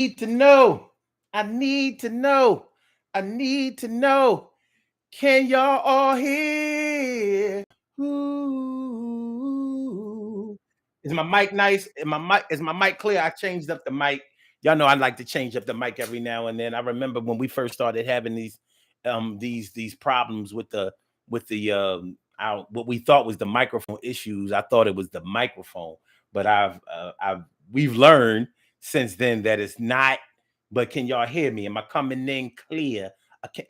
need to know. I need to know. I need to know. Can y'all all hear? Ooh. Is my mic nice? Is my mic clear? I changed up the mic. Y'all know I like to change up the mic every now and then. I remember when we first started having these problems with the our, what we thought was the microphone issues. I thought it was the microphone, but we've learned since then that it's not. But can y'all hear me? Am I coming in clear?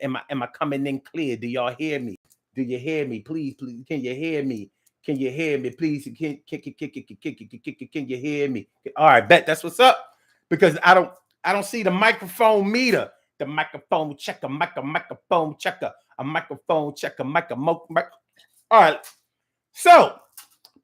Am I coming in clear? Do y'all hear me? Do you hear me? Please, please, can you hear me? Can you hear me? Please, can you hear me? All right, bet that's what's up. Because I don't see the microphone meter. The microphone checker, microphone checker, a microphone checker, all right. So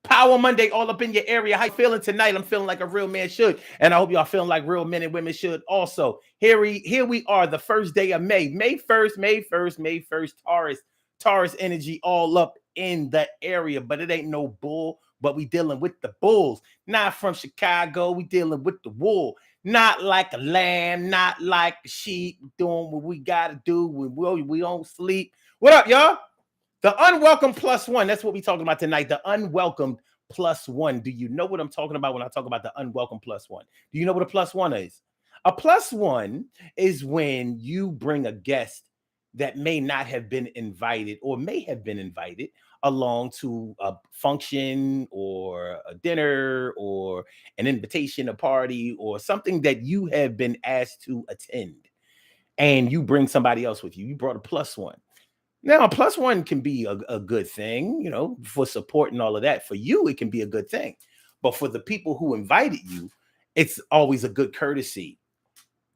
Power Monday all up in your area. How you feeling tonight? I'm feeling like a real man should. And I hope y'all feeling like real men and women should also. Here we are, the first day of May. May 1st, Taurus energy all up in the area. But it ain't no bull, but we dealing with the bulls. Not from Chicago, we dealing with the wool. Not like a lamb, not like a sheep, doing what we gotta do when we don't sleep. What up, y'all? The Unwelcomed Plus One. That's what we're talking about tonight. The Unwelcomed Plus One. Do you know what I'm talking about when I talk about the Unwelcomed Plus One? Do you know what a plus one is? A plus one is when you bring a guest that may not have been invited or may have been invited along to a function or a dinner or an invitation, a party, or something that you have been asked to attend. And you bring somebody else with you. You brought a plus one. Now, a plus one can be a good thing, for support and all of that. For you, it can be a good thing. But for the people who invited you, it's always a good courtesy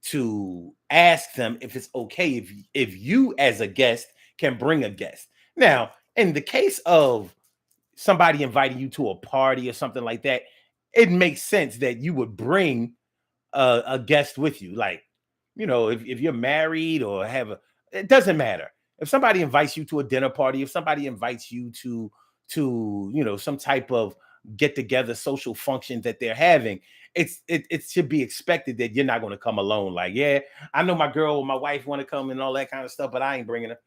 to ask them if it's okay if you as a guest can bring a guest. Now, in the case of somebody inviting you to a party or something like that, it makes sense that you would bring a guest with you. Like, if you're married or it doesn't matter. If somebody invites you to a dinner party, if somebody invites you to some type of get together social function that they're having, it should be expected that you're not going to come alone. Like, yeah, I know my girl or my wife want to come and all that kind of stuff, but I ain't bringing her.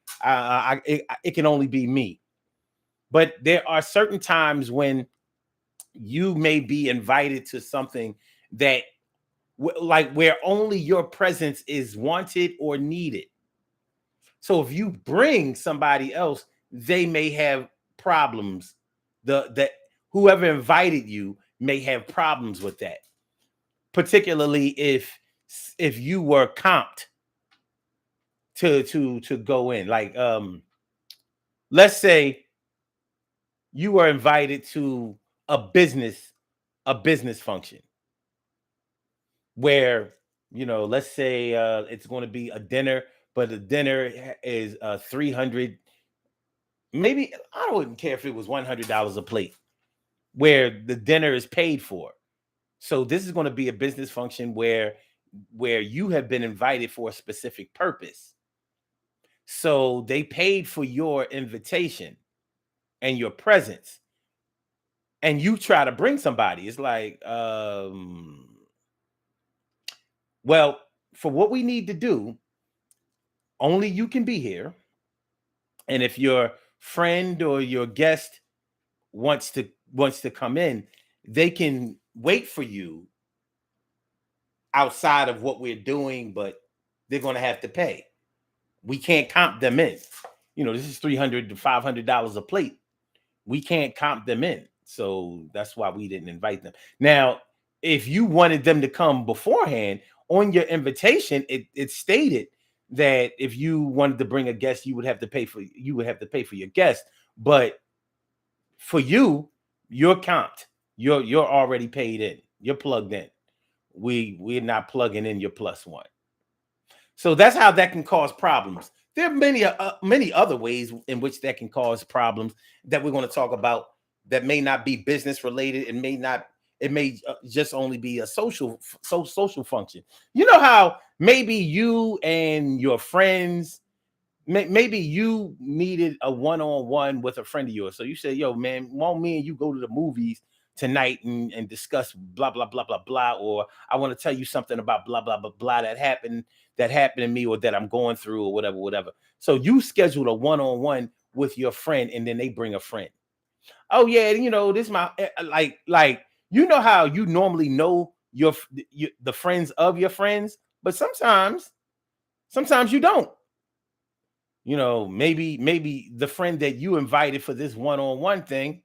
It can only be me. But there are certain times when you may be invited to something that like where only your presence is wanted or needed. So if you bring somebody else, they may have problems. That whoever invited you may have problems with that, particularly if you were comped to go in. Like, let's say you were invited to a business function where, let's say it's going to be a dinner, but the dinner is 300. Maybe I wouldn't care if it was $100 a plate, where the dinner is paid for. So this is going to be a business function where you have been invited for a specific purpose. So they paid for your invitation and your presence, and you try to bring somebody. It's like, well, for what we need to do, only you can be here. And if your friend or your guest wants to come in, they can wait for you outside of what we're doing, but they're going to have to pay. We can't comp them in. This is $300 to $500 a plate. We can't comp them in. So that's why we didn't invite them. Now, if you wanted them to come beforehand, on your invitation, it stated that if you wanted to bring a guest, you would have to pay for your guest. But for you, you're comped. You're already paid in. You're plugged in. We're not plugging in your plus one. So that's how that can cause problems. There are many other ways in which that can cause problems that we're going to talk about that may not be business related. It may just only be a social function. You know how maybe you and your friends, maybe you needed a one-on-one with a friend of yours. So you say, yo, man, won't me and you go to the movies tonight and discuss blah blah blah blah blah, or I want to tell you something about blah blah blah blah that happened to me or that I'm going through or whatever, whatever. So you schedule a one-on-one with your friend, and then they bring a friend. Oh yeah, this my like how you normally know the friends of your friends, but sometimes you don't. Maybe the friend that you invited for this one-on-one thing,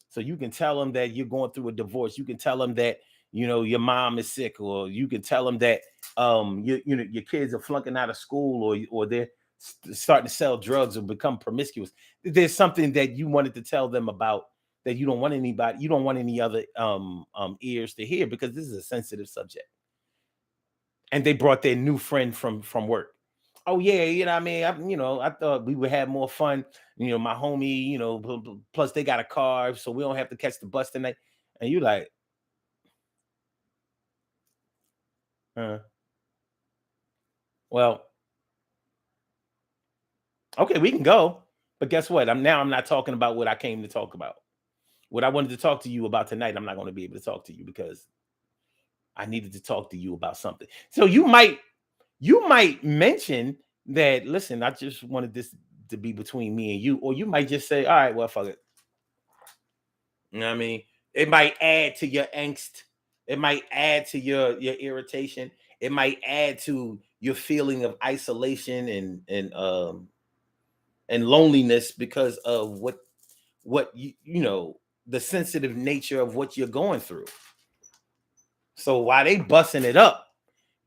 so you can tell them that you're going through a divorce. You can tell them that your mom is sick, or you can tell them that your kids are flunking out of school, or they're starting to sell drugs or become promiscuous. There's something that you wanted to tell them about that you don't want any other ears to hear, because this is a sensitive subject. And they brought their new friend from work. Oh yeah, what I mean, I thought we would have more fun. My homie, plus they got a car, so we don't have to catch the bus tonight. And you like, well, okay, we can go, but guess what? I'm not talking about what I came to talk about. What I wanted to talk to you about tonight, I'm not going to be able to talk to you because I needed to talk to you about something. So you might mention that, listen, I just wanted this to be between me and you, or you might just say, all right, well, fuck it. You know what I mean? It might add to your angst. It might add to your irritation. It might add to your feeling of isolation and loneliness because of what the sensitive nature of what you're going through. So while they busting it up,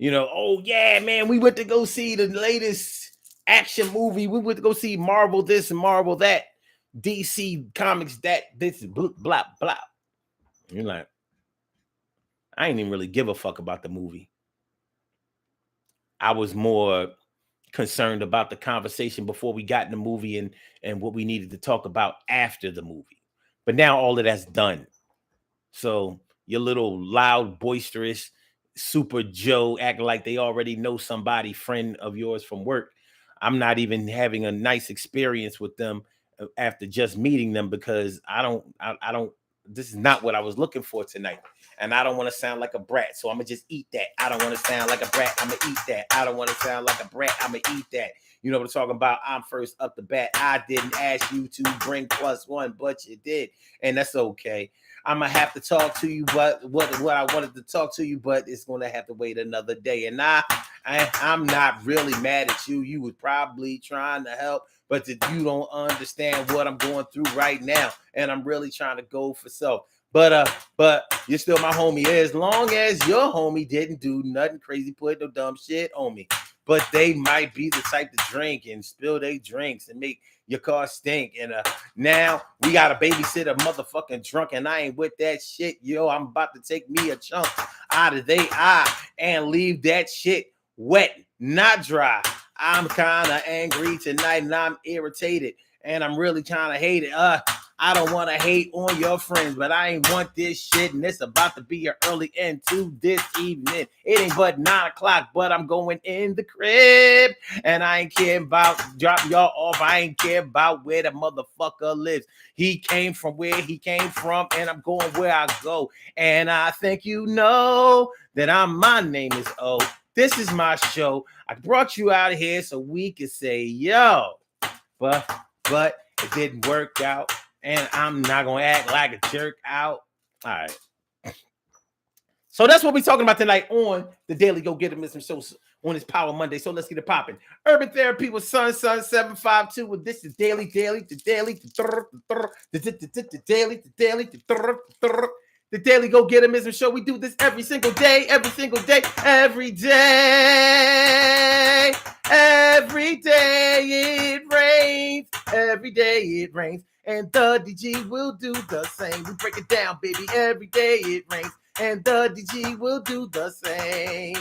oh yeah, man, we went to go see the latest action movie. We went to go see Marvel this and Marvel that, DC Comics that, this blah blah blah. You're like, I ain't even really give a fuck about the movie. I was more concerned about the conversation before we got in the movie and what we needed to talk about after the movie. But now all of that's done. So your little loud, boisterous, super Joe acting like they already know somebody, friend of yours from work. I'm not even having a nice experience with them after just meeting them, because I don't, this is not what I was looking for tonight. And I don't want to sound like a brat. So I'm going to just eat that. I don't want to sound like a brat. I'm going to eat that. I don't want to sound like a brat. I'm going to eat that. You know what I'm talking about? I'm first up the bat. I didn't ask you to bring plus one, but you did. And that's okay. I'm gonna have to talk to you, but what I wanted to talk to you, but it's gonna have to wait another day. And I'm not really mad at you. You was probably trying to help, but that you don't understand what I'm going through right now, and I'm really trying to go for self. But you're still my homie, as long as your homie didn't do nothing crazy, put no dumb shit on me. But they might be the type to drink and spill their drinks and make your car stink. And now we got to babysit a motherfucking drunk, and I ain't with that shit. Yo, I'm about to take me a chunk out of their eye and leave that shit wet, not dry. I'm kind of angry tonight, and I'm irritated, and I'm really kind of hate it. I don't want to hate on your friends, but I ain't want this shit, and it's about to be your early end to this evening. It ain't but 9 o'clock, but I'm going in the crib, and I ain't care about dropping y'all off. I ain't care about where the motherfucker lives. He came from where he came from, and I'm going where I go. And I think you know that my name is O. This is my show. I brought you out here so we could say, yo, but it didn't work out. And I'm not going to act like a jerk out. All right. So that's what we're talking about tonight on the Daily Go Get It Missing Show on this Power Monday. So let's get it popping. Urban Therapy with Sun 752. With this is Daily. The Daily Go Get It Missing Show. We do this every single day. Every day it rains. Every day it rains. And the DG will do the same. We break it down, baby. Every day it rains. And the DG will do the same.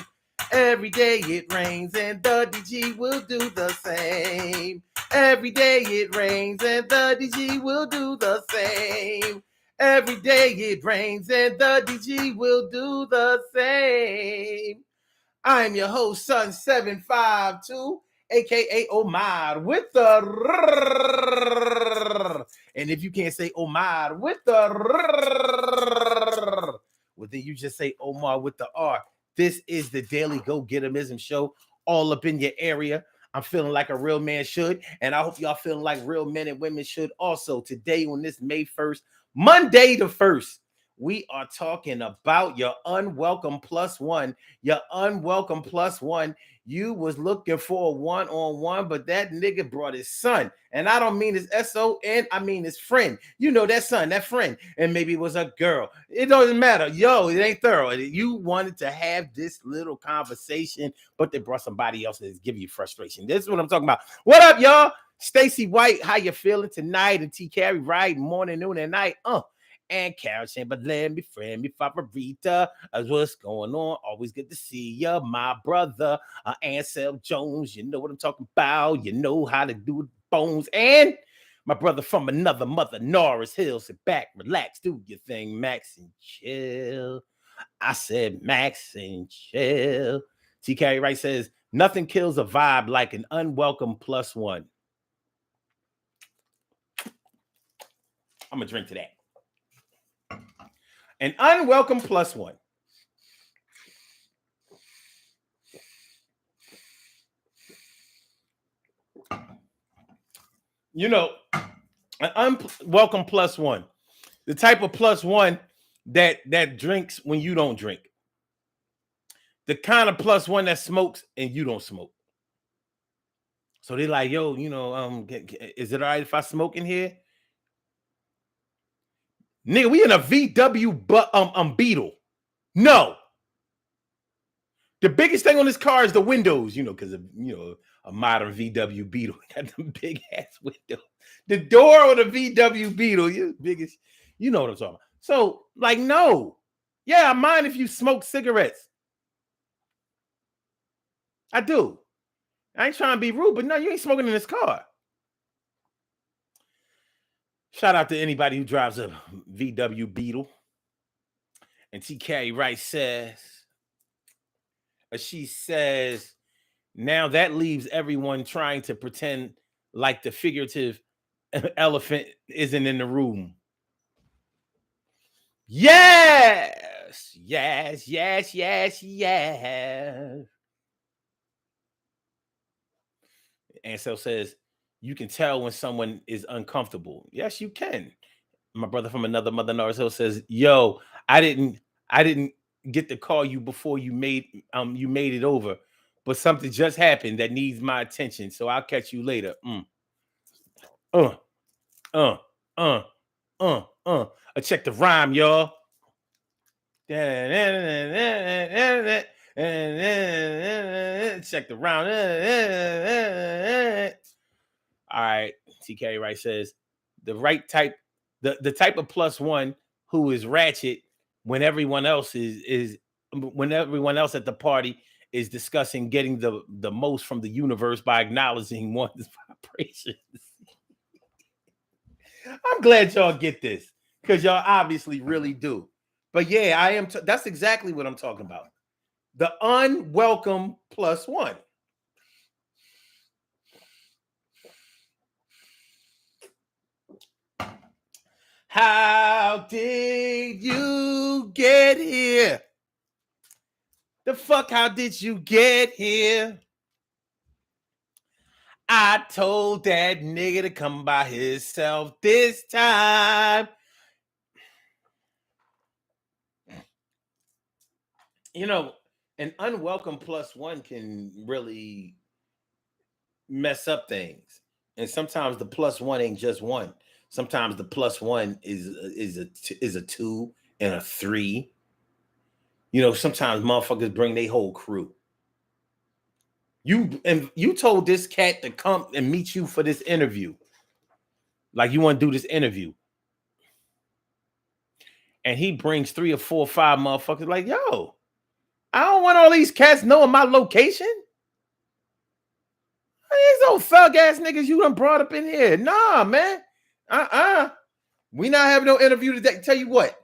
Every day it rains. And the DG will do the same. Every day it rains. And the DG will do the same. Every day it rains. And the DG will do the same. I'm your host, Sun 752. AKA Omar, with the And if you can't say Omar with the well, then you just say Omar with the R. This is the Daily Go Getimism Show, all up in your area. I'm feeling like a real man should, and I hope y'all feeling like real men and women should also. Today on this May 1st, Monday the 1st, we are talking about your unwelcome plus one. Your unwelcome plus one. You was looking for a one-on-one, but that nigga brought his son. And I don't mean his S-O-N, I mean his friend. You know that son, that friend. And maybe it was a girl. It doesn't matter. Yo, it ain't thorough. You wanted to have this little conversation, but they brought somebody else that's giving you frustration. This is what I'm talking about. What up, y'all? Stacy White, how you feeling tonight? And T. Carey, right? Morning, noon, and night. And Carol Chamberlain, me friend, me favorita. What's going on? Always good to see ya, my brother. Ansel Jones, you know what I'm talking about. You know how to do bones. And my brother from another mother, Norris Hill. Sit back, relax, do your thing, Max, and chill. I said Max and chill. T. Carey Wright says, nothing kills a vibe like an unwelcome plus one. I'm going to drink to that. An unwelcome plus one. You know, an unwelcome plus one. The type of plus one that drinks when you don't drink. The kind of plus one that smokes and you don't smoke. So they're like, yo, you know, is it all right if I smoke in here? Nigga, we in a VW Beetle. No. The biggest thing on this car is the windows, you know, because of, you know, a modern VW Beetle got them big ass windows. The door on the VW Beetle, you biggest, you know what I'm talking about. So, like, no. Yeah, I mind if you smoke cigarettes. I do. I ain't trying to be rude, but no, you ain't smoking in this car. Shout out to anybody who drives a VW Beetle. And T. Carey Wright says, she says, now that leaves everyone trying to pretend like the figurative elephant isn't in the room. Yes, yes, yes, yes, yes. Ansel says, you can tell when someone is uncomfortable. Yes, you can. My brother from another mother, Norris Hill, says, yo, I didn't get to call you before you made it over, but something just happened that needs my attention, so I'll catch you later. I check the rhyme, y'all. Check the rhyme. All right, TK Wright says the right type, the type of plus one who is ratchet when everyone else when everyone else at the party is discussing getting the most from the universe by acknowledging one's vibrations. I'm glad y'all get this because y'all obviously really do. But yeah, I am. That's exactly what I'm talking about. The unwelcome plus one. How did you get here? The fuck, how did you get here? I told that nigga to come by himself this time. You know, an unwelcome plus one can really mess up things. And sometimes the plus one ain't just one. Sometimes the plus one is a two and a three. You know, sometimes motherfuckers bring their whole crew. You told this cat to come and meet you for this interview. Like you want to do this interview. And he brings 3 or 4 or 5 motherfuckers like, yo, I don't want all these cats knowing my location. These old thug ass niggas you done brought up in here. Nah, man. We not having no interview today. Tell you what,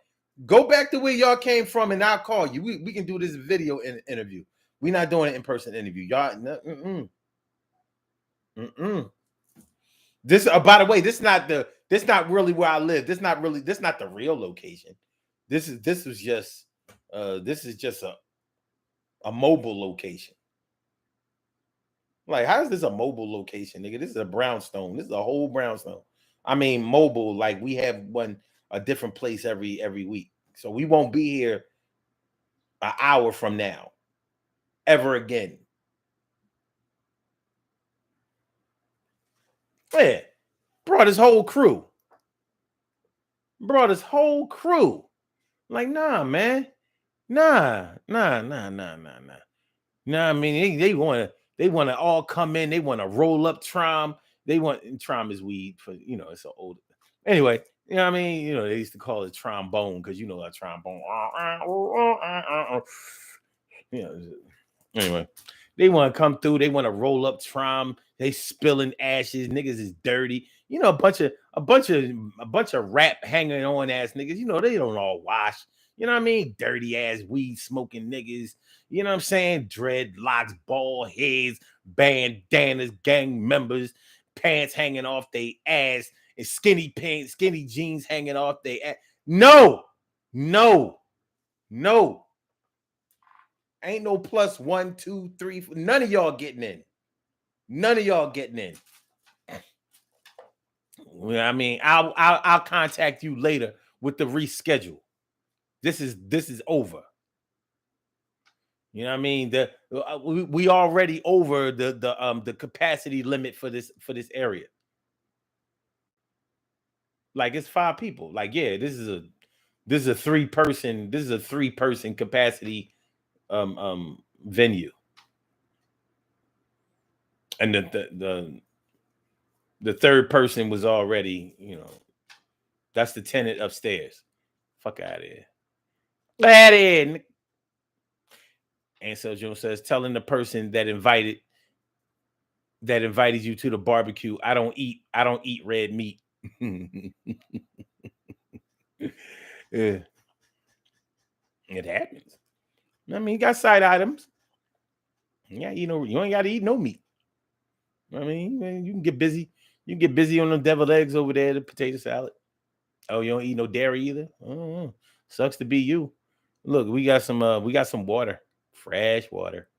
go back to where y'all came from and I'll call you. We can do this video interview. We're not doing an in-person interview. Y'all, This, by the way, this is not the This not really where I live. This not the real location. This is just a mobile location. Like, how is this a mobile location, nigga? This is a brownstone. This is a whole brownstone. I mean, mobile, like we have a different place every week. So we won't be here an hour from now, ever again. Yeah, brought his whole crew. Like, nah, man. Nah. Nah, I mean, they want to all come in. They want to roll up Trom. Trom is weed for, it's an old. Anyway, you know what I mean? They used to call it trombone because a trombone. Anyway, they want to come through. They want to roll up Trom. They spilling ashes. Niggas is dirty. A bunch of rap hanging on ass niggas. They don't all wash. You know what I mean? Dirty ass weed smoking niggas. You know what I'm saying? Dreadlocks, bald heads, bandanas, gang members, pants hanging off their ass, and skinny pants, skinny jeans hanging off their ass. No. Ain't no plus 1, 2, 3. None of y'all getting in. I mean, I'll contact you later with the reschedule. This is over. You know what I mean? We already over the capacity limit for this area. Like, it's 5 people. Like, yeah, this is a 3-person capacity venue. And the third person was already, that's the tenant upstairs. Fuck out of here. That in. And so Jones says, telling the person that invited you to the barbecue, I don't eat red meat. Yeah. It happens. I mean, you got side items. Yeah, you ain't got to eat no meat. I mean, you can get busy. You can get busy on the deviled eggs over there, the potato salad. Oh, you don't eat no dairy either? Oh, sucks to be you. Look, we got some water. Fresh water.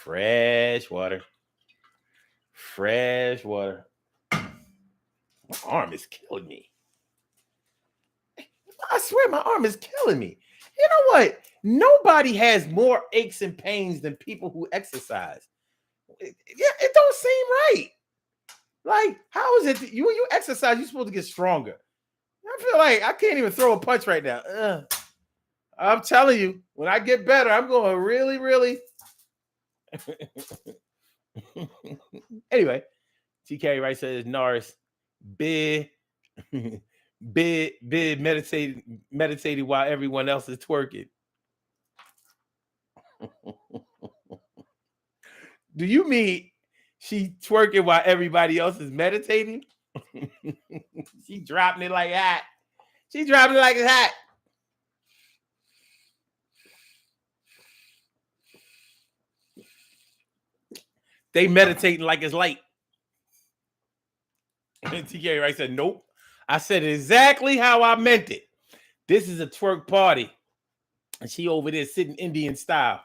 My arm is killing me. I swear my arm is killing me. You know what? Nobody has more aches and pains than people who exercise. It don't seem right. Like, how is it that when you exercise, you're supposed to get stronger? I feel like I can't even throw a punch right now. I'm telling you, when I get better, I'm going really, really. Anyway, TK Wright says Norris, big meditating while everyone else is twerking. Do you mean she twerking while everybody else is meditating? She dropping it like that. She dropping it like it's hot. They meditating like it's light. And TK Wright said, nope. I said exactly how I meant it. This is a twerk party. And she over there sitting Indian style.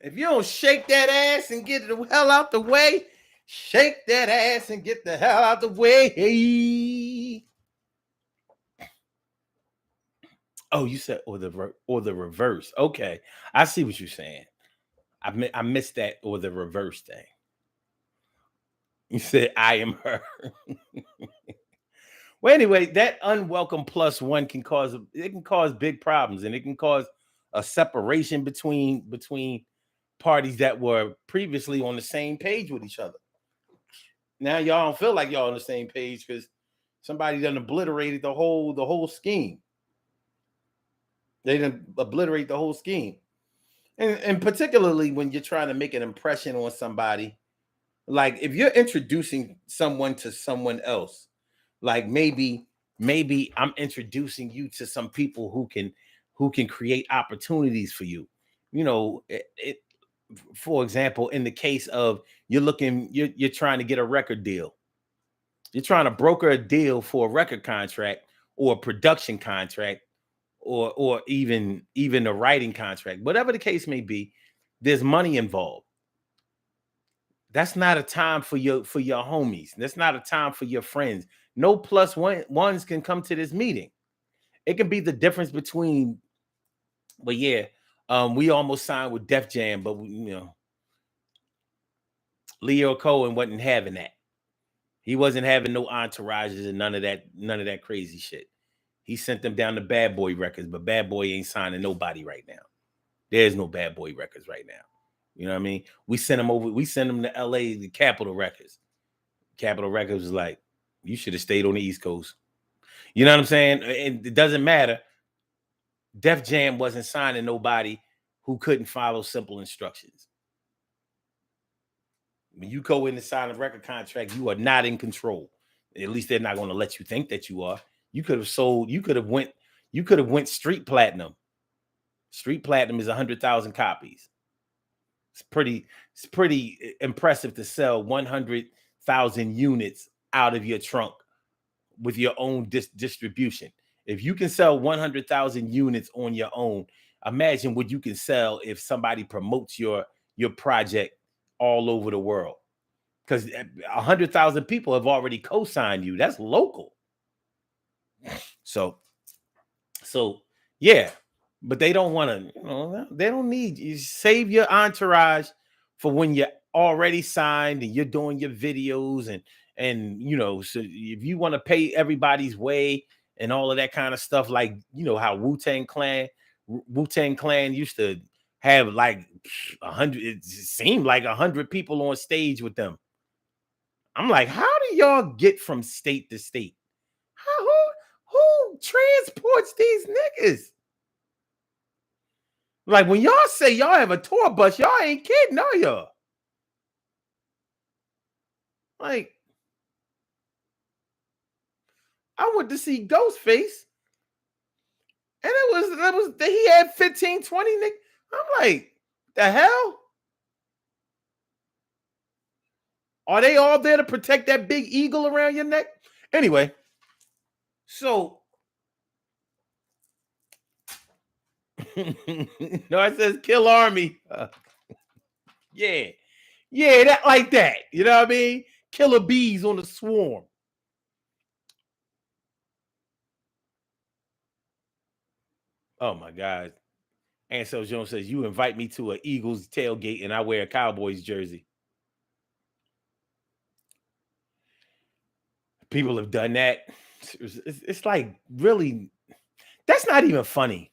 If you don't shake that ass and get the hell out the way, shake that ass and get the hell out the way. Hey. Oh, you said or the reverse. Okay, I see what you're saying. I missed that or the reverse thing. You said I am her. Well, anyway, that unwelcome plus one can cause big problems, and it can cause a separation between parties that were previously on the same page with each other. Now y'all don't feel like y'all on the same page because somebody done obliterated the whole scheme. They done obliterate the whole scheme. And particularly when you're trying to make an impression on somebody, like if you're introducing someone to someone else, like maybe maybe I'm introducing you to some people who can create opportunities for you. You know, for example, in the case of you're trying to get a record deal. You're trying to broker a deal for a record contract or a production contract or even a writing contract. Whatever the case may be, there's money involved. That's not a time for your homies. That's not a time for your friends. No plus ones can come to this meeting. It can be the difference between, but yeah, we almost signed with Def Jam, but Leo Cohen wasn't having that. He wasn't having no entourages and none of that crazy shit. He sent them down to Bad Boy Records, but Bad Boy ain't signing nobody right now. There's no Bad Boy Records right now. You know what I mean? We sent them to LA, the Capitol Records. Capitol Records was like, you should have stayed on the East Coast. You know what I'm saying? And it doesn't matter. Def Jam wasn't signing nobody who couldn't follow simple instructions. When you go in to sign a record contract, you are not in control. At least they're not going to let you think that you are. You could have went street platinum. Street platinum is 100,000 copies. It's pretty impressive to sell 100,000 units out of your trunk with your own distribution. If you can sell 100,000 units on your own, imagine what you can sell if somebody promotes your project all over the world. Because 100,000 people have already co-signed you. That's local. So yeah, but they don't want to, they don't need you. Save your entourage for when you're already signed and you're doing your videos and so if you want to pay everybody's way and all of that kind of stuff, like how Wu-Tang Clan used to have like 100, it seemed like 100 people on stage with them. I'm like, how do y'all get from state to state? Who transports these niggas? Like when y'all say y'all have a tour bus, y'all ain't kidding, are y'all? Like, I went to see Ghostface, and he had 15, 20 niggas. I'm like, the hell? Are they all there to protect that big eagle around your neck? Anyway, so no, it says kill army. Yeah, that like that. You know what I mean? Killer bees on the swarm. Oh my God. Ansel Jones says, you invite me to an Eagles tailgate and I wear a Cowboys jersey. People have done that. It's like, really, that's not even funny.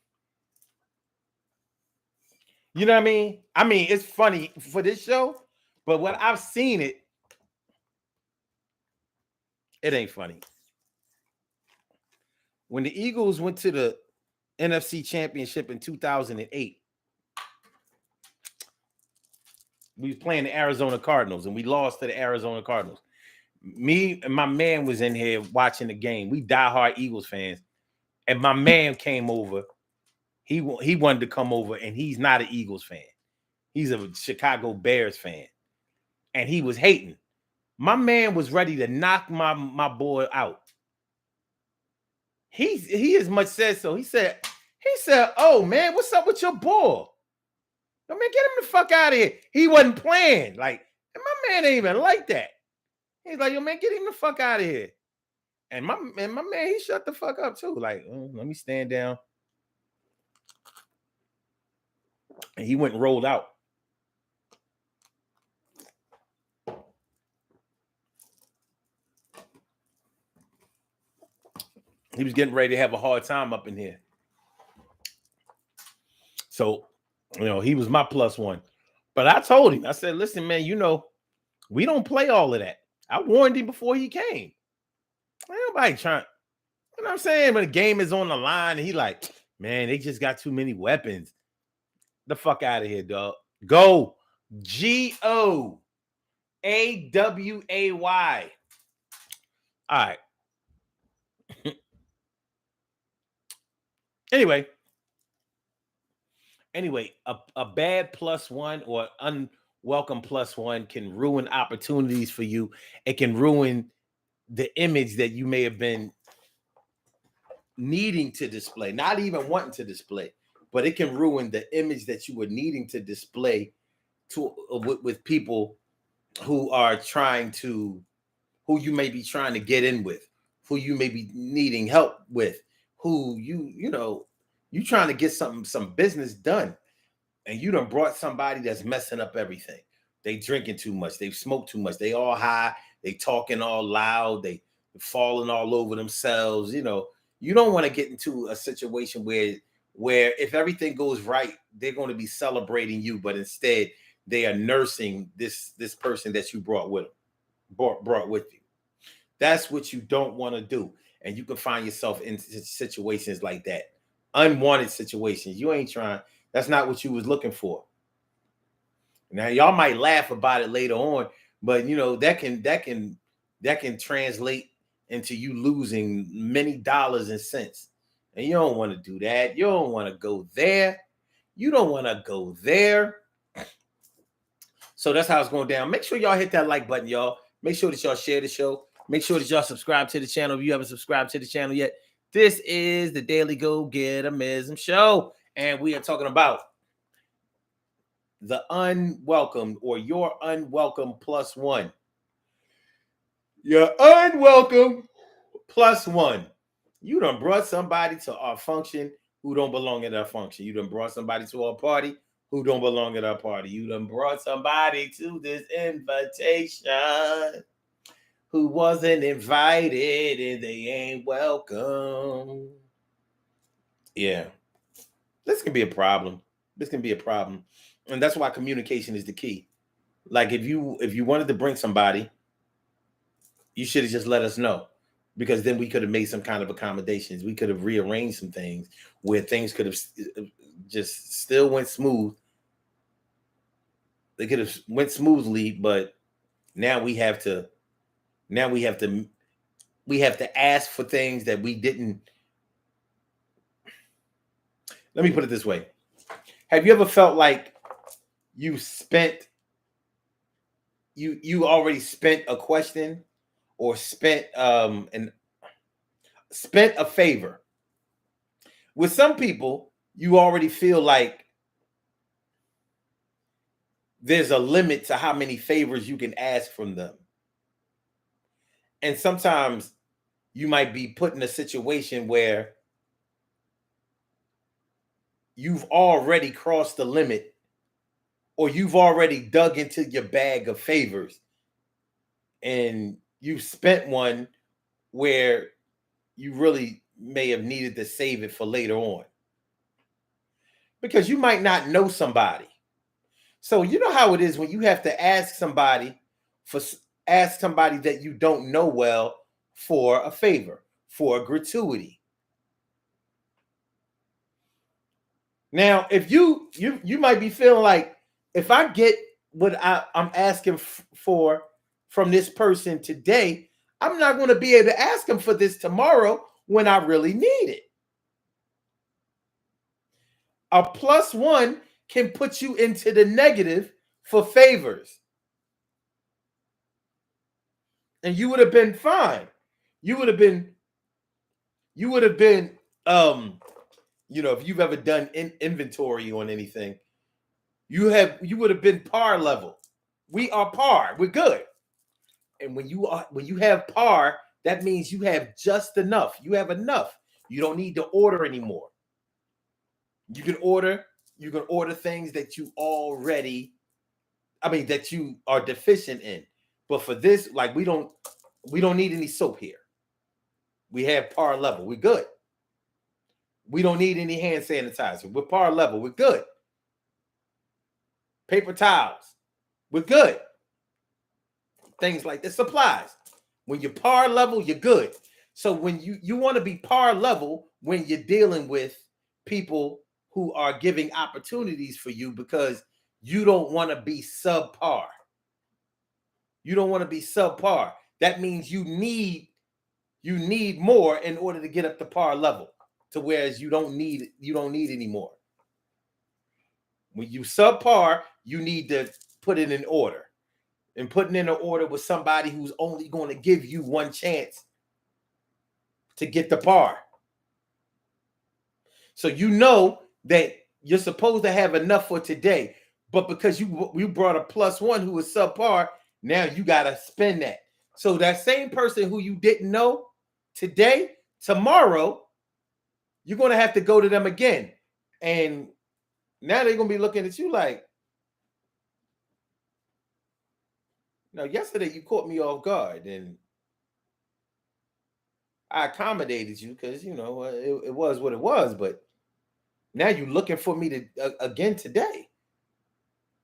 You know what I mean? I mean, it's funny for this show, but when I've seen it, it ain't funny. When the Eagles went to the NFC Championship in 2008, we was playing the Arizona Cardinals and we lost to the Arizona Cardinals. Me and my man was in here watching the game. We diehard Eagles fans. And my man came over. He wanted to come over, and he's not an Eagles fan. He's a Chicago Bears fan. And he was hating. My man was ready to knock my boy out. He as much said so. He said, oh man, what's up with your boy? Yo, man, get him the fuck out of here. He wasn't playing. Like, and my man ain't even like that. He's like, yo, man, get him the fuck out of here. And my man, he shut the fuck up too. Like, let me stand down. And he went and rolled out. He was getting ready to have a hard time up in here. So, he was my plus one. But I told him, I said, listen, man, we don't play all of that. I warned him before he came. Ain't nobody trying, you know what I'm saying? When the game is on the line, and he like, man, they just got too many weapons. The fuck out of here, dog. Go. Goaway. All right. Anyway, a bad plus one or unwelcome plus one can ruin opportunities for you. It can ruin the image that you may have been needing to display, not even wanting to display, but it can ruin the image that you were needing to display to with people who are trying to, who you may be trying to get in with, who you may be needing help with, who you trying to get some business done, and you done brought somebody that's messing up everything. They drinking too much, they smoke too much, they all high, they talking all loud, they falling all over themselves. You don't want to get into a situation where if everything goes right, they're going to be celebrating you, but instead they are nursing this person that you brought with you. That's what you don't want to do. And you can find yourself in situations like that. Unwanted situations. You ain't trying. That's not what you was looking for. Now y'all might laugh about it later on, but that can translate into you losing many dollars and cents. And you don't want to do that. You don't want to go there. You don't want to go there. So that's how it's going down. Make sure y'all hit that like button, y'all. Make sure that y'all share the show. Make sure that y'all subscribe to the channel if you haven't subscribed to the channel yet. This is the Daily Go Getimism Show, and we are talking about the unwelcome, or your unwelcome plus one. Your unwelcome plus one. You done brought somebody to our function who don't belong at our function. You done brought somebody to our party who don't belong at our party. You done brought somebody to this invitation who wasn't invited, and they ain't welcome. Yeah. This can be a problem. And that's why communication is the key. Like if you wanted to bring somebody, you should have just let us know, because then we could have made some kind of accommodations. We could have rearranged some things where things could have just still went smooth. They could have went smoothly, but now we have to ask for things that we didn't. Let me put it this way. Have you ever felt like you already spent a question, or spent a favor? With some people, you already feel like there's a limit to how many favors you can ask from them. And sometimes you might be put in a situation where you've already crossed the limit, or you've already dug into your bag of favors, and you've spent one where you really may have needed to save it for later on, because you might not know somebody. So you know how it is when you have to ask somebody that you don't know well for a favor, for a gratuity. Now, if you might be feeling like, if I get what I'm asking for from this person today, I'm not going to be able to ask them for this tomorrow when I really need it. A plus one can put you into the negative for favors. And you would have been fine. You would have been, if you've ever done inventory on anything, you would have been par level. We are par. We're good. And when you have par, that means you have just enough. You have enough. You don't need to order anymore. You can order things that you that you are deficient in. But for this, like, we don't need any soap here. We have par level. We're good. We don't need any hand sanitizer. We're par level. We're good. Paper towels. We're good. Things like this. Supplies. When you're par level, you're good. So when you want to be par level when you're dealing with people who are giving opportunities for you, because you don't want to be subpar. You don't want to be subpar. That means you need more in order to get up to par level, to whereas you don't need anymore. When you subpar, you need to put it in order. And putting in an order with somebody who's only going to give you one chance to get the par. So you know that you're supposed to have enough for today, but because you brought a +1 who was subpar, now you got to spend that. So that same person who you didn't know today, tomorrow, you're going to have to go to them again. And now they're going to be looking at you like, no, yesterday you caught me off guard and I accommodated you because, it was what it was. But now you're looking for me to again today.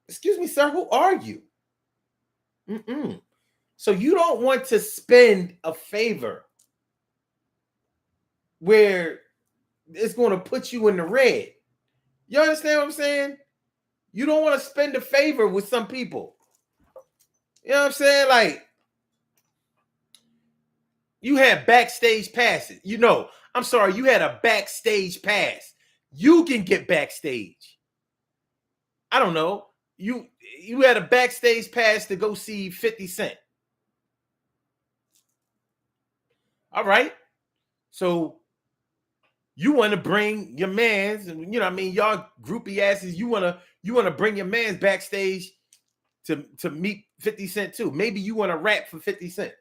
Excuse me, sir, who are you? So you don't want to spend a favor where it's going to put you in the red. You understand what I'm saying? You don't want to spend a favor with some people. You know what I'm saying? Like, you had backstage passes. I'm sorry, you had a backstage pass. You can get backstage. I don't know. You had a backstage pass to go see 50 Cent. All right. So you want to bring your mans, y'all groupie asses, you want to bring your mans backstage to meet 50 Cent too. Maybe you want to rap for 50 Cent.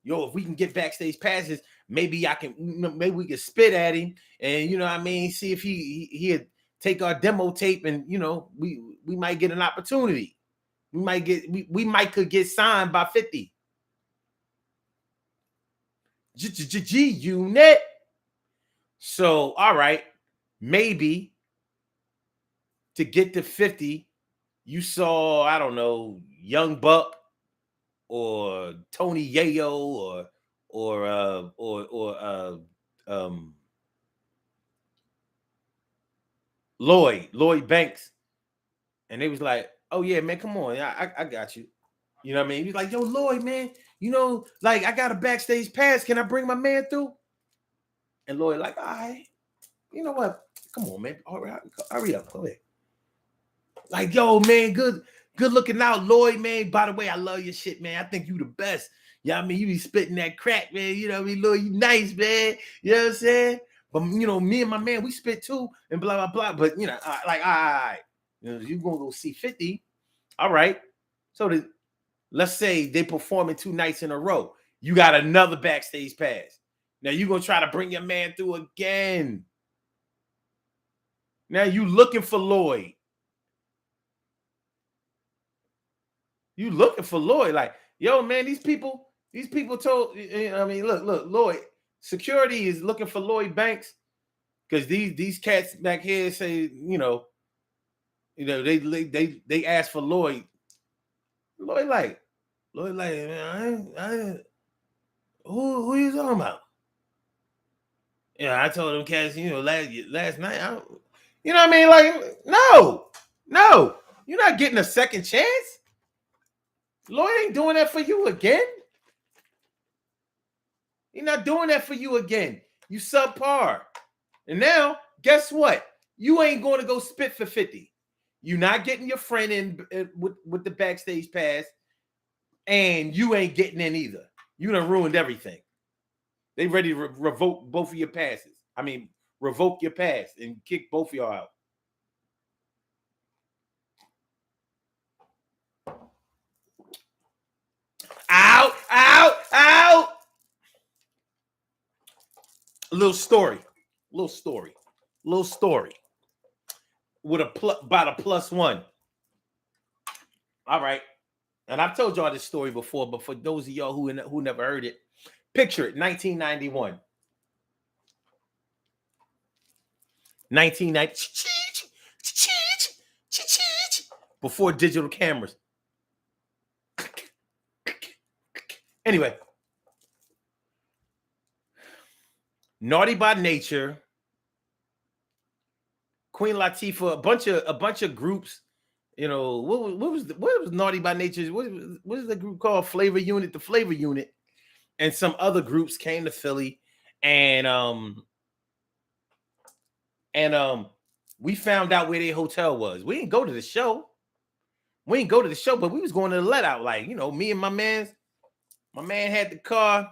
Yo, if we can get backstage passes, maybe maybe we can spit at him and see if he'd take our demo tape and we might get an opportunity. We might could get signed by 50. G-Unit. So, all right, maybe to get to 50, you saw, I don't know, Young Buck or Tony Yayo or Lloyd Banks, and they was like, "Oh yeah, man, come on, I got you." You know what I mean? He's like, "Yo, Lloyd, man, like I got a backstage pass. Can I bring my man through?" And Lloyd like, "All right, you know what? Come on, man, all right, hurry up, go ahead." Like, yo, man, good looking out, Lloyd, man. By the way, I love your shit, man. I think you the best. You know what I mean? You be spitting that crack, man. You know what I mean? Lloyd, you nice, man. You know what I'm saying? But, me and my man, we spit too and blah, blah, blah. But, all right. You going to go see 50. All right. So, let's say they performing 2 nights in a row. You got another backstage pass. Now, you're going to try to bring your man through again. Now, you looking for Lloyd. You looking for Lloyd, like, yo, man, these people told, look, Lloyd, security is looking for Lloyd Banks because these cats back here say, they asked for Lloyd. Lloyd like, man, who you talking about? Yeah, I told them cats, last night, you know what I mean? Like, no, you're not getting a second chance. Lloyd ain't doing that for you again. He's not doing that for you again. You subpar. And now, guess what? You ain't going to go spit for 50. You're not getting your friend in with the backstage pass, and you ain't getting in either. You done ruined everything. They ready to revoke both of your passes. Revoke your pass and kick both of y'all out. Out. A little story with about a +1. All right. And I've told y'all this story before, but for those of y'all who never heard it, picture it, 1991. 1990, before digital cameras. Anyway, Naughty by Nature, Queen Latifah, a bunch of groups. What was Naughty by Nature? What is the group called? Flavor Unit, the Flavor Unit, and some other groups came to Philly, and And we found out where their hotel was. We didn't go to the show. But we was going to the let out. Like, me and my man had the car.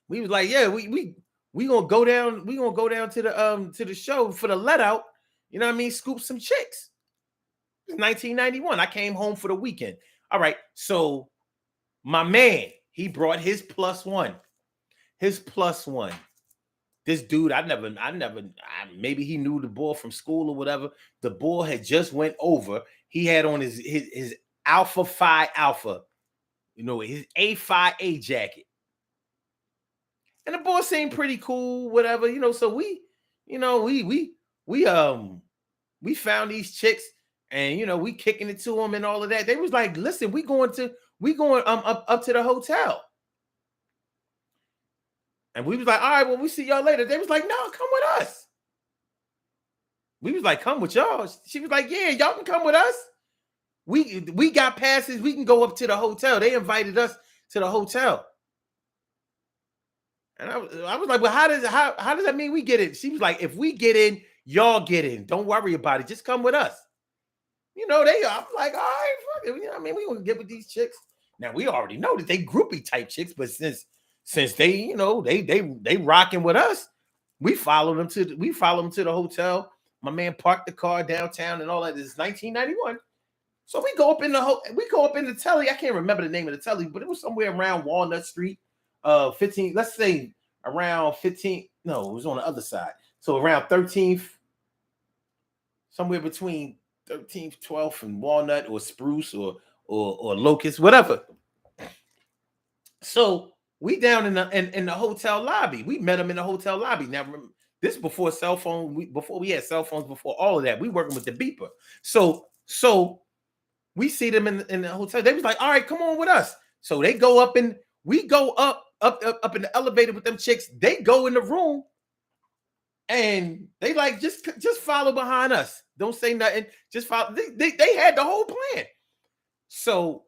We was like, yeah, we gonna go down. We gonna go down to the show for the let out. You know what I mean? Scoop some chicks. It was 1991. I came home for the weekend. All right. So my man, he brought his plus one. His plus one. This dude, maybe he knew the boy from school or whatever. The boy had just went over. He had on his Alpha Phi Alpha, his A5A jacket. And the boy seemed pretty cool, whatever, so we found these chicks and we kicking it to them and all of that. They was like, listen, we going up to the hotel. And we was like, all right, well, we see y'all later. They was like, no, come with us. We was like, come with y'all. She was like, yeah, y'all can come with us. We got passes. We can go up to the hotel. They invited us to the hotel. And I was like, well, how does that mean we get in? She was like, if we get in, y'all get in. Don't worry about it. Just come with us. I'm like, all right, fuck it. We gonna get with these chicks. Now we already know that they groupie type chicks, but since they, they rocking with us, we follow them to the hotel. My man parked the car downtown and all that. This is 1991. So we go up in the telly. I can't remember the name of the telly, but it was somewhere around Walnut Street. 15, let's say around 15. No, it was on the other side. So around 13th, somewhere between 13th, 12th, and Walnut or Spruce or Locust, whatever. So we down in the hotel lobby. We met them in the hotel lobby. Now, this is before cell phone. Before we had cell phones. Before all of that, we working with the beeper. So we see them in the hotel. They was like, all right, come on with us. So they go up and we go up in the elevator with them chicks. They go in the room and they like, just follow behind us. Don't say nothing. Just follow. They had the whole plan. So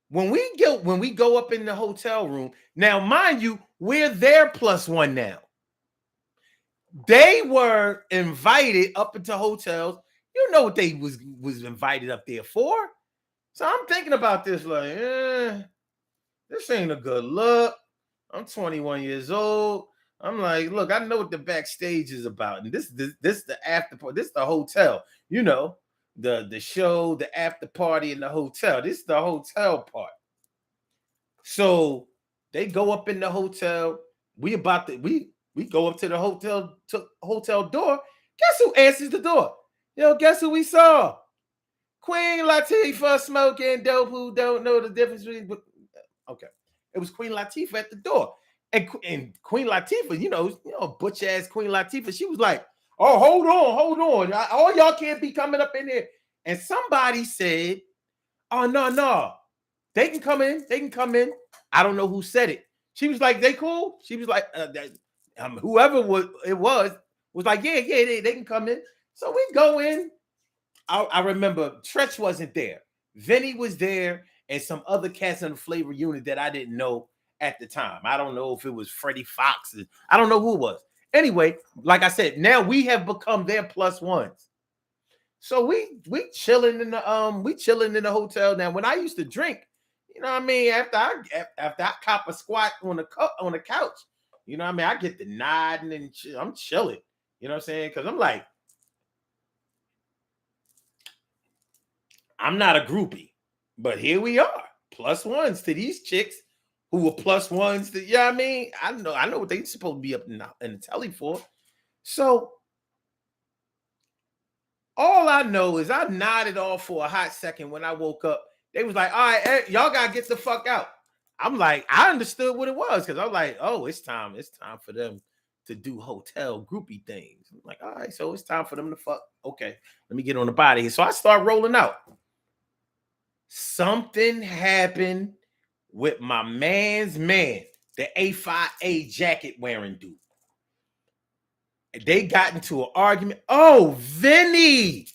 when we go up in the hotel room, now mind you, we're their plus one now. They were invited up into hotels. You know what they was invited up there for. So I'm thinking about this like, this ain't a good look. I'm 21 years old. I'm like, look, I know what the backstage is about. And this the after party. This the hotel. The show, the after party in the hotel. This is the hotel part. So they go up in the hotel. We go up to the hotel door. Guess who answers the door? Guess who we saw? Queen Latifah smoking dope. Who don't know the difference between? Okay, it was Queen Latifah at the door, and Queen Latifah, butch ass Queen Latifah. She was like, "Oh, hold on, all y'all can't be coming up in here." And somebody said, "Oh no, they can come in. I don't know who said it. She was like, "They cool." She was like, whoever it was like, "Yeah, they can come in." So we go in. I remember Tretch wasn't there. Vinny was there, and some other cats in the flavor unit that I didn't know at the time. I don't know if it was Freddie Fox. I don't know who it was. Anyway, like I said, now we have become their plus ones. So we chilling in the hotel. Now, when I used to drink, after I cop a squat on the couch, I get the nodding and I'm chilling. You know what I'm saying? Because I'm like, I'm not a groupie, but here we are, plus ones to these chicks who were plus ones to, I know what they supposed to be up in the telly for. So all I know is I nodded off for a hot second. When I woke up, they was like, all right, y'all gotta get the fuck out. I'm like, I understood what it was, because I'm like, oh, it's time for them to do hotel groupie things. I'm like, all right, so it's time for them to fuck. Okay, let me get on the body here. So I start rolling out. Something happened with my man's man, the A5A jacket wearing dude. They got into an argument. Oh, Vinny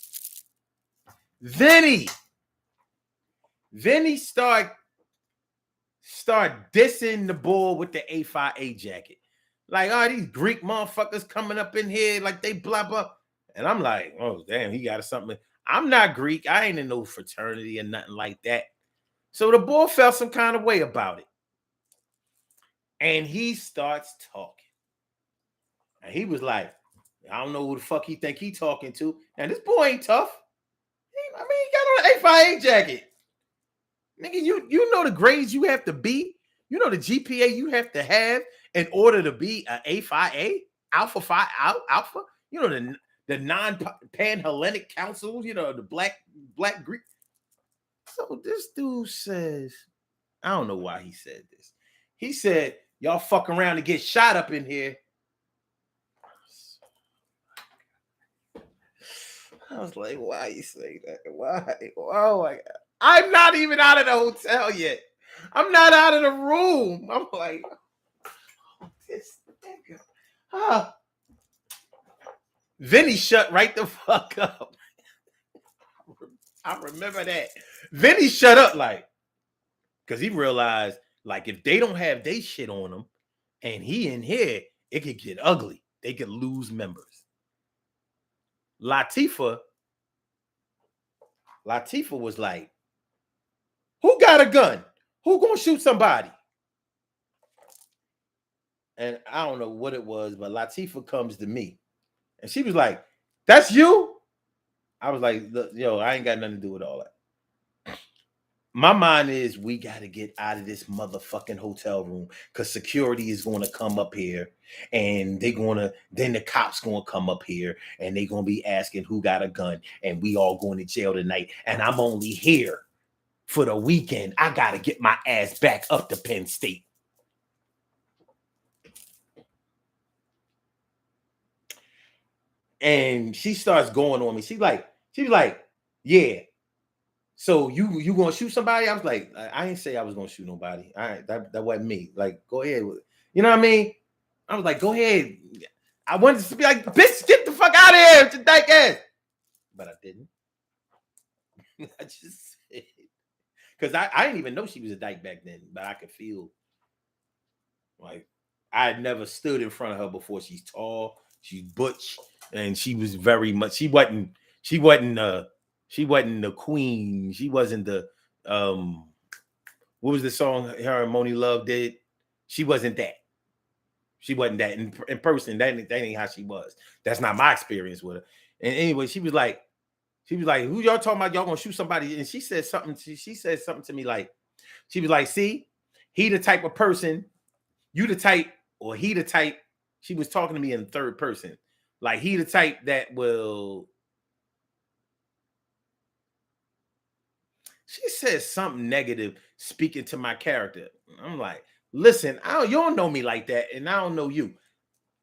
start dissing the boy with the A5A jacket. Like, oh, these Greek motherfuckers coming up in here like they blah blah. And I'm like, oh damn, he got something. I'm not Greek. I ain't in no fraternity or nothing like that. So the boy felt some kind of way about it. And he starts talking. And he was like, I don't know who the fuck he think he talking to. And this boy ain't tough. He got on an A5A jacket. Nigga, you know the grades you have to be. You know the GPA you have to have in order to be an A5A, Alpha 5, Alpha. You know the non-Pan-Hellenic Council. You know the black Greek. So this dude says, I don't know why he said this. He said, y'all fuck around and get shot up in here. I was like, why you say that? Why? Oh my God. I'm not even out of the hotel yet. I'm not out of the room. I'm like, oh, this nigga. Ah. Vinny shut right the fuck up. I remember that. Vinny shut up like, because he realized, like, if they don't have their shit on them and he in here, it could get ugly. They could lose members. Latifah was like, who got a gun? Who gonna shoot somebody? And I don't know what it was, but Latifah comes to me. And she was like, that's you? I was like, yo, I ain't got nothing to do with all that. My mind is, we got to get out of this motherfucking hotel room because security is going to come up here and then the cops going to come up here and they going to be asking who got a gun and we all going to jail tonight. And I'm only here for the weekend. I got to get my ass back up to Penn State. And she starts going on me. She was like, yeah. So you gonna shoot somebody? I was like, I ain't say I was gonna shoot nobody. All right, that wasn't me. Like, go ahead. You know what I mean? I was like, go ahead. I wanted to be like, bitch, get the fuck out of here with your dyke ass. But I didn't. I just said, because I didn't even know she was a dyke back then, but I could feel like I had never stood in front of her before. She's tall, she's butch, and she was very much, she wasn't the queen. She wasn't the what was the song her and Moni Love did? She wasn't that. She wasn't that in person. That ain't how she was. That's not my experience with her. And anyway, she was like, who y'all talking about? Y'all gonna shoot somebody? And she said something. She said something to me like, she was like, see, he the type of person, you the type, or he the type. She was talking to me in third person. Like, he the type that will. She says something negative speaking to my character. I'm like, listen, you don't know me like that, and I don't know you.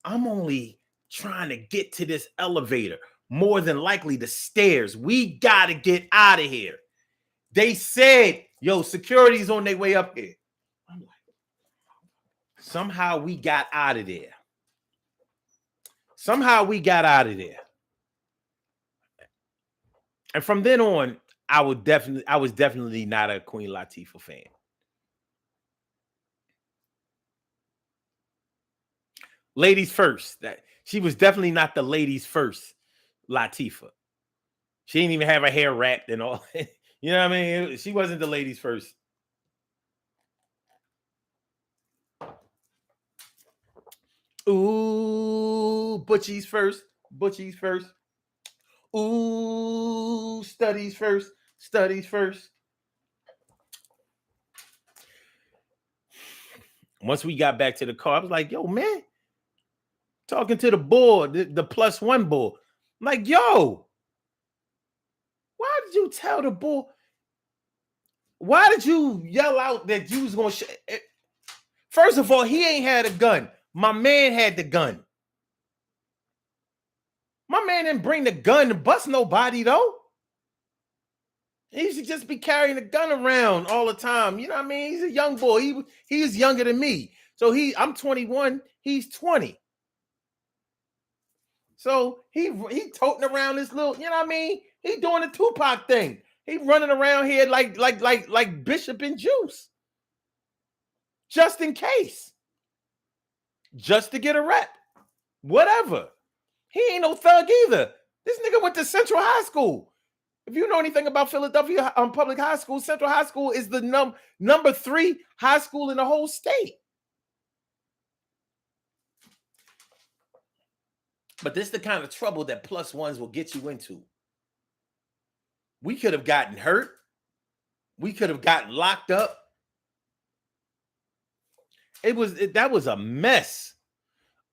I'm only trying to get to this elevator. More than likely the stairs. We got to get out of here. They said, yo, security's on their way up here. I'm like, somehow we got out of there. And from then on, I was definitely not a Queen Latifah fan. Ladies first. That she was definitely not the ladies first Latifah. She didn't even have her hair wrapped and all. You know what I mean? She wasn't the ladies first. Ooh, butchies first. Ooh, studies first. Once we got back to the car, I was like, yo, man, talking to the board, the plus one board. I'm like, yo, why did you tell the boy? Why did you yell out that you was going to First of all, he ain't had a gun. My man had the gun. My man didn't bring the gun to bust nobody, though. He should just be carrying a gun around all the time. You know what I mean? He's a young boy. He was younger than me. So I'm 21. He's 20. So he toting around this little, you know what I mean? He doing the Tupac thing. He running around here like Bishop and Juice. Just in case. just to get a rep. Whatever. He ain't no thug either. This nigga went to Central High School. If you know anything about Philadelphia public high school, Central High School is the number 3 high school in the whole state. But this is the kind of trouble that plus ones will get you into. We could have gotten hurt. We could have gotten locked up. That was a mess.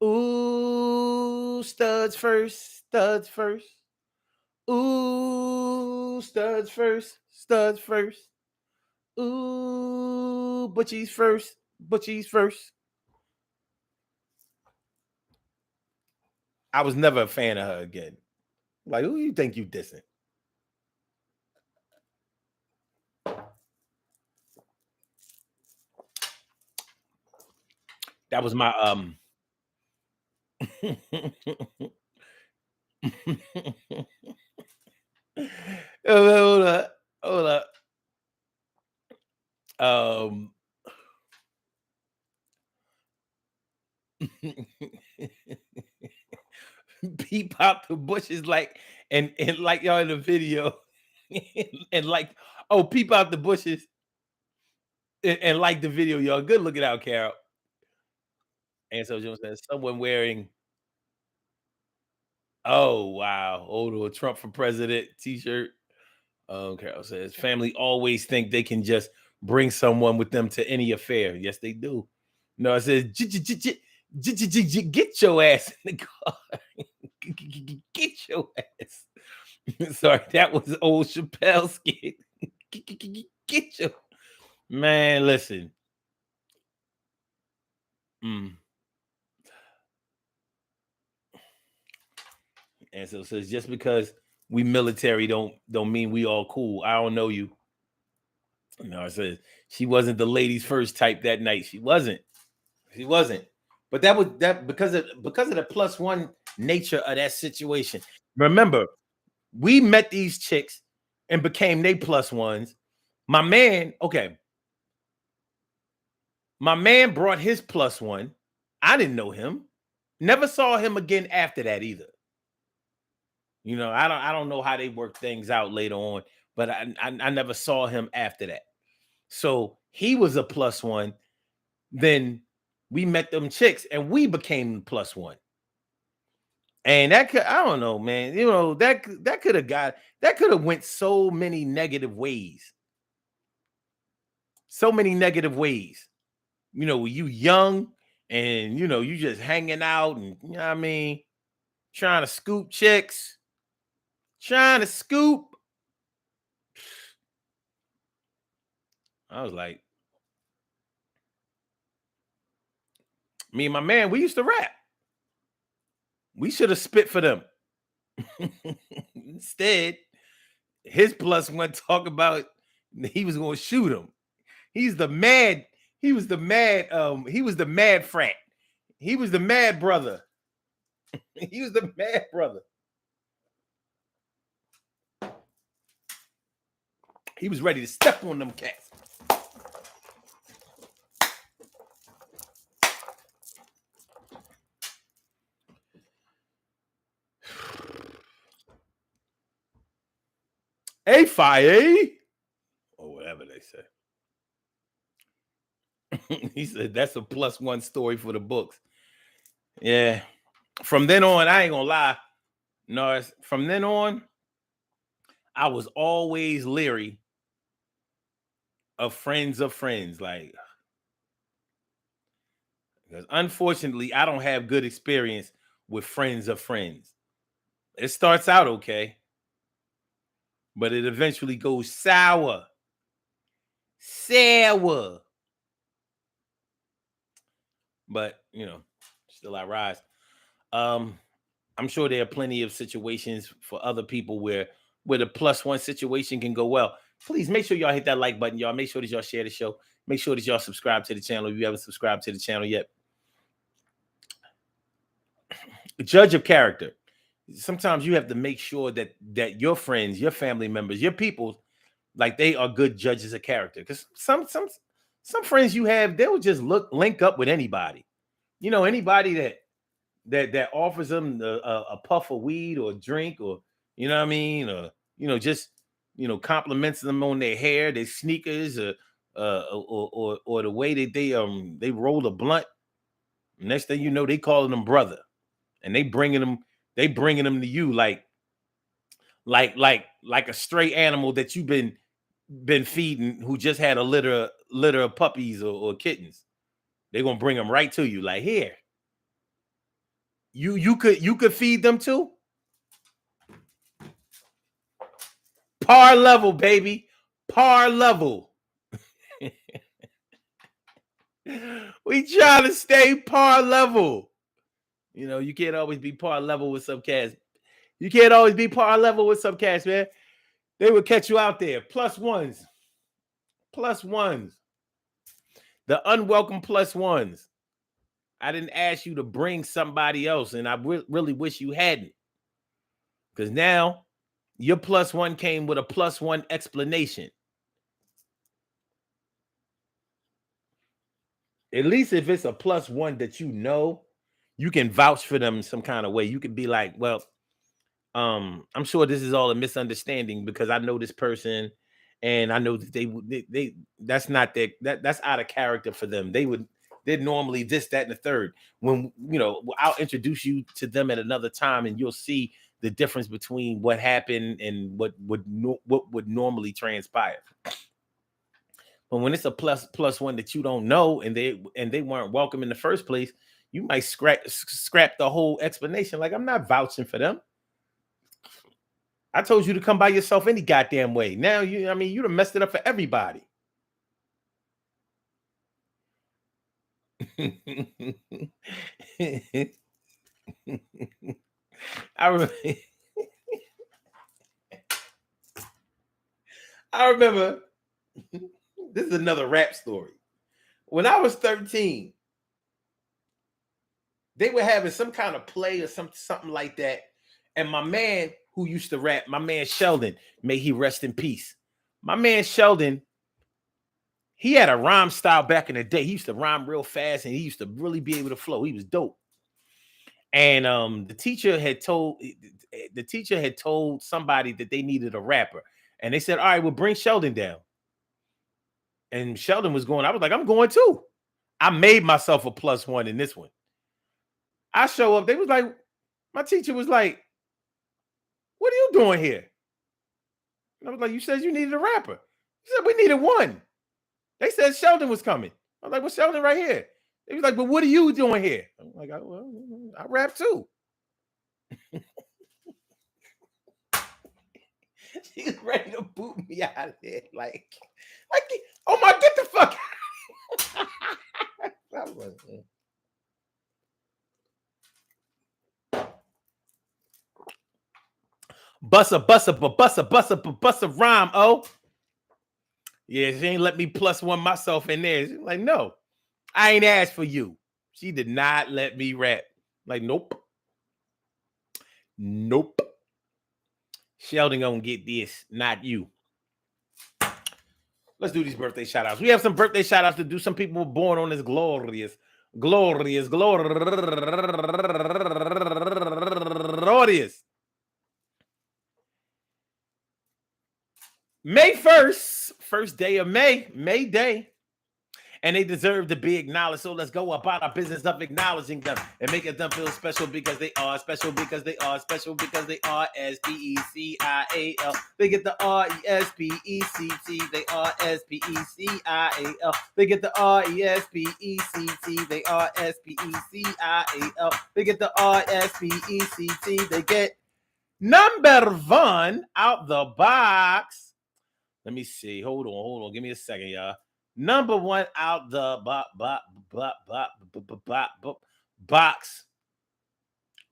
Ooh, studs first, studs first. Ooh, studs first, studs first. Ooh, butchies first, butchies first. I was never a fan of her again. Like, who you think you dissing? That was my hold up, hold up. Peep out the bushes like and like y'all in the video and like peep out the bushes and like the video, y'all. Good looking out, Carol. And so Jones says someone wearing wow, to a Trump for president t-shirt. Carol says family always think they can just bring someone with them to any affair. Yes, they do. No, it says get your ass in the car. Get your ass. Sorry, that was old Chappelle skit. Get your man. Listen. And so it says just because we military don't mean we all cool. I don't know you. No, it says she wasn't the ladies first type that night. She wasn't. She wasn't. But that was that because of the plus one nature of that situation. Remember, we met these chicks and became they plus ones. My man brought his plus one. I didn't know him. Never saw him again after that either. You know, I don't know how they work things out later on, but I never saw him after that. So he was a plus one. Then we met them chicks and we became plus one. And that could, I don't know, man. You know, that could have went so many negative ways. So many negative ways. You know, you young and you know, you just hanging out and you know what I mean, trying to scoop chicks, trying to scoop. I was like, me and my man, we used to rap. We should have spit for them. Instead, his plus one talk about he was going to shoot him. He was the mad frat. He was the mad brother. He was the mad brother. He was ready to step on them cats. A-Fi-A or whatever they say. He said that's a plus one story for the books. Yeah. From then on, I ain't gonna lie. No, from then on, I was always leery of friends, like, because unfortunately, I don't have good experience with friends of friends. It starts out okay, but it eventually goes sour. But you know, still I rise. I'm sure there are plenty of situations for other people where the plus one situation can go well. Please make sure y'all hit that like button, y'all. Make sure that y'all share the show. Make sure that y'all subscribe to the channel if you haven't subscribed to the channel yet. Judge of character. Sometimes you have to make sure that your friends, your family members, your people, like they are good judges of character. Because some friends you have, they'll just link up with anybody. anybody that offers them a puff of weed or a drink, or you know what I mean, or just compliments them on their hair, their sneakers, or the way that they roll a blunt. Next thing you know, they calling them brother, and they bringing them to you like a stray animal that you've been feeding, who just had a litter of puppies or kittens. They're gonna bring them right to you, like, here. You could feed them too. Par level, baby. Par level. We trying to stay par level. You can't always be par level with some cats. You can't always be par level with some cats, man. They will catch you out there. Plus ones. Plus ones. The unwelcome plus ones. I didn't ask you to bring somebody else, and I really wish you hadn't. Because now your plus one came with a plus one explanation. At least if it's a plus one that you can vouch for them some kind of way. You can be like, well, I'm sure this is all a misunderstanding, because I know this person, and I know that they that's not that's out of character for them. They're normally this, that, and the third. When I'll introduce you to them at another time, and you'll see the difference between what happened and what would normally transpire. But when it's a plus one that you don't know, and they weren't welcome in the first place, you might scrap the whole explanation. Like, I'm not vouching for them. I told you to come by yourself any goddamn way. Now you done messed it up for everybody. I remember this is another rap story. When I was 13, they were having some kind of play or something like that. And my man who used to rap, my man Sheldon, may he rest in peace. My man Sheldon, he had a rhyme style back in the day. He used to rhyme real fast, and he used to really be able to flow. He was dope. And the teacher had told somebody that they needed a rapper. And they said, all right, well, bring Sheldon down. And Sheldon was going. I was like, I'm going too. I made myself a plus one in this one. I show up. They was like, my teacher was like, what are you doing here? And I was like, you said you needed a rapper. He said, we needed one. They said Sheldon was coming. I was like, well, Sheldon right here. They was like, but what are you doing here? I'm like, well, I rap too. She's ready to boot me out of there. Like, oh my, get the fuck out. Bust a rhyme, oh. Yeah, she ain't let me plus one myself in there. She's like, no, I ain't asked for you. She did not let me rap. Like, nope. Sheldon gonna get this, not you. Let's do these birthday shout outs. We have some birthday shout outs to do. Some people were born on this glorious. May 1st, first day of May Day. And they deserve to be acknowledged. So let's go about our business of acknowledging them and making them feel special, because they are special, because they are special, because they are SPECIAL. They get the RESPECT. They are SPECIAL. They get the RESPECT. They are SPECIAL. They get the RESPECT. They get number one out the box. Let me see. Hold on. Give me a second, y'all. Number one out the box.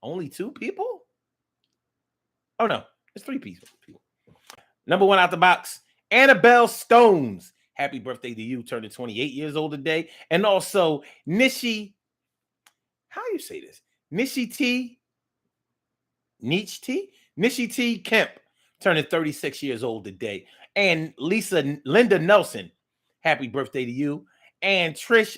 Only two people? Oh, no. It's three people. Number one out the box, Annabelle Stones. Happy birthday to you. Turning 28 years old today. And also, Nishi. How do you say this? Nishi T. Kemp. Turning 36 years old today. And Linda Nelson. Happy birthday to you. And Trish